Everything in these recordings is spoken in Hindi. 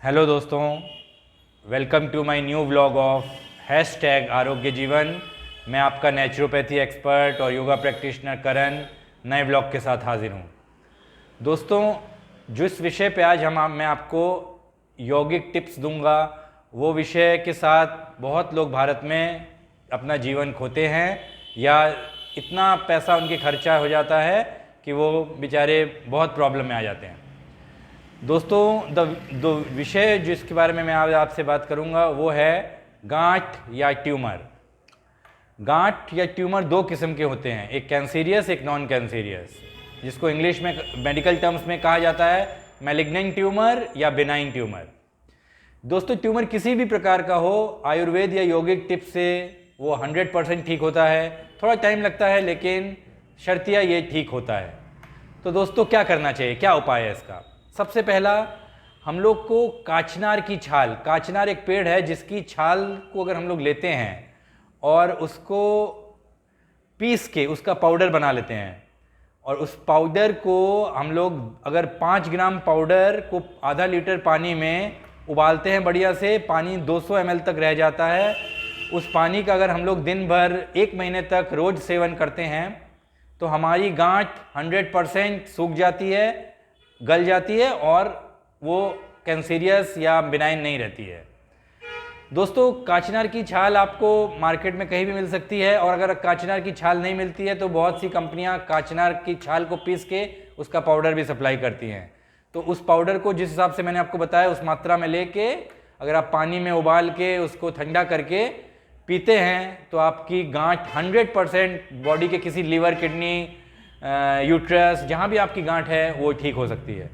हेलो दोस्तों, welcome to my new vlog of hashtag Arogya Jeevan. मैं आपका नेचुरोपैथी एक्सपर्ट और योगा प्रैक्टिशनर करण नए व्लॉग के साथ हाजिर हूँ। दोस्तों, जिस विषय पे आज मैं आपको यौगिक टिप्स दूंगा, वो विषय के साथ बहुत लोग भारत में अपना जीवन खोते हैं या इतना पैसा उनके खर्चा हो जाता है कि वो बेचारे बहुत प्रॉब्लम में आ जाते हैं। दोस्तों, दो विषय जिसके बारे में मैं आज आपसे बात करूंगा वो है गांठ या ट्यूमर। गांठ या ट्यूमर दो किस्म के होते हैं, एक कैंसीरियस, एक नॉन कैंसीरियस, जिसको इंग्लिश में मेडिकल टर्म्स में कहा जाता है मैलिग्नेंट ट्यूमर या बिनाइन ट्यूमर। दोस्तों, ट्यूमर किसी भी प्रकार का हो, आयुर्वेद या यौगिक टिप से वो 100% ठीक होता है। थोड़ा टाइम लगता है लेकिन शर्तिया ये ठीक होता है। तो दोस्तों, क्या करना चाहिए, क्या उपाय है इसका? सबसे पहला, हम लोग को काचनार की छाल, काचनार एक पेड़ है जिसकी छाल को अगर हम लोग लेते हैं और उसको पीस के उसका पाउडर बना लेते हैं और उस पाउडर को हम लोग अगर 5 ग्राम पाउडर को आधा लीटर पानी में उबालते हैं, बढ़िया से पानी 200 ml तक रह जाता है, उस पानी का अगर हम लोग दिन भर 1 महीने तक रोज सेवन करते हैं तो हमारी गांठ 100% सूख जाती है, गल जाती है और वो कैंसीरियस या बिनाइन नहीं रहती है। दोस्तों, काचनार की छाल आपको मार्केट में कहीं भी मिल सकती है और अगर काचनार की छाल नहीं मिलती है तो बहुत सी कंपनियां काचनार की छाल को पीस के उसका पाउडर भी सप्लाई करती हैं। तो उस पाउडर को जिस हिसाब से मैंने आपको बताया उस मात्रा में लेके अगर आप पानी में उबाल के उसको ठंडा करके पीते हैं तो आपकी गांठ 100% बॉडी के किसी लीवर, किडनी, यूट्रस, जहाँ भी आपकी गांठ है वो ठीक हो सकती है।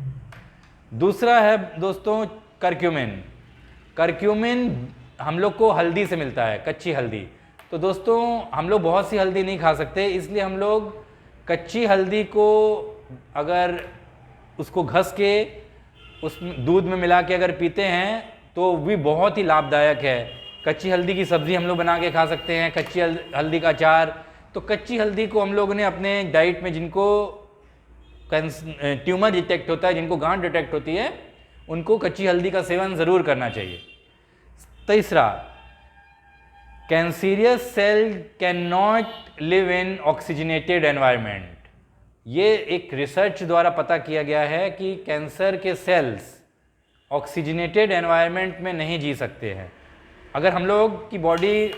दूसरा है दोस्तों करक्यूमिन। करक्यूमिन हम लोग को हल्दी से मिलता है, कच्ची हल्दी। तो दोस्तों, हम लोग बहुत सी हल्दी नहीं खा सकते, इसलिए हम लोग कच्ची हल्दी को अगर उसको घस के उस दूध में मिला के अगर पीते हैं तो भी बहुत ही लाभदायक है। कच्ची हल्दी की सब्ज़ी हम लोग बना के खा सकते हैं, कच्ची हल्दी का अचार। तो कच्ची हल्दी को हम लोगों ने अपने डाइट में, जिनको ट्यूमर डिटेक्ट होता है, जिनको गांठ डिटेक्ट होती है, उनको कच्ची हल्दी का सेवन ज़रूर करना चाहिए। तीसरा, cancerous cell can not live in oxygenated environment. ये एक रिसर्च द्वारा पता किया गया है कि कैंसर के सेल्स ऑक्सीजनेटेड एनवायरनमेंट में नहीं जी सकते हैं। अगर हम लोग की बॉडी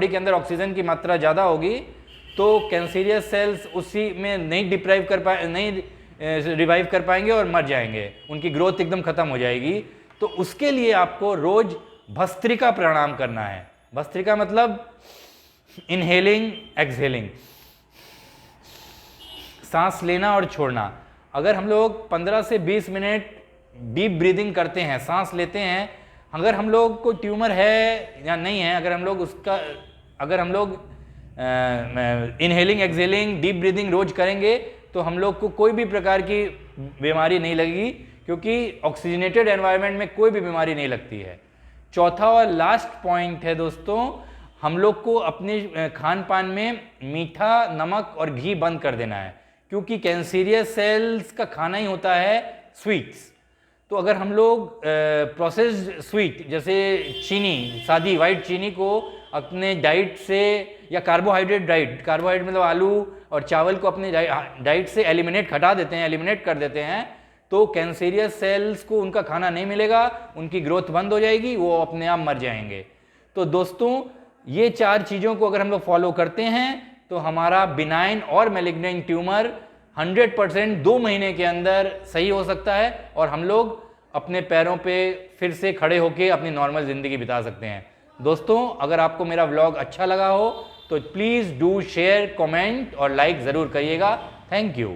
के अंदर ऑक्सीजन की मात्रा ज़्यादा होगी तो कैंसीरियस सेल्स उसी में नहीं रिवाइव कर पाएंगे और मर जाएंगे, उनकी ग्रोथ एकदम खत्म हो जाएगी। तो उसके लिए आपको रोज भस्त्रिका प्राणायाम करना है। भस्त्रिका मतलब इनहेलिंग, एक्सहेलिंग, सांस लेना और छोड़ना। अगर हम लोग 15 से 20 मिनट डीप ब्रीदिंग करते हैं, सांस लेते हैं, अगर हम लोग को ट्यूमर है या नहीं है, अगर हम लोग इनहेलिंग, एक्सहेलिंग, डीप ब्रीदिंग रोज करेंगे तो हम लोग को कोई भी प्रकार की बीमारी नहीं लगेगी, क्योंकि ऑक्सीजनेटेड एनवायरनमेंट में कोई भी बीमारी नहीं लगती है। चौथा और लास्ट पॉइंट है दोस्तों, हम लोग को अपने खान पान में मीठा, नमक और घी बंद कर देना है, क्योंकि कैंसीरियस सेल्स का खाना ही होता है स्वीट्स। तो अगर हम लोग प्रोसेस्ड स्वीट जैसे चीनी, सादी वाइट चीनी को अपने डाइट से, या कार्बोहाइड्रेट मतलब आलू और चावल को अपने डाइट से एलिमिनेट कर देते हैं, तो कैंसीरियस सेल्स को उनका खाना नहीं मिलेगा, उनकी ग्रोथ बंद हो जाएगी, वो अपने आप मर जाएंगे। तो दोस्तों, ये 4 चीज़ों को अगर हम लोग फॉलो करते हैं तो हमारा बिनाइन और मैलिग्नेंट ट्यूमर 100% 2 महीने के अंदर सही हो सकता है और हम लोग अपने पैरों पे फिर से खड़े होकर अपनी नॉर्मल ज़िंदगी बिता सकते हैं। दोस्तों, अगर आपको मेरा व्लॉग अच्छा लगा हो तो प्लीज़ डू शेयर, कमेंट और लाइक ज़रूर करिएगा। Thank you.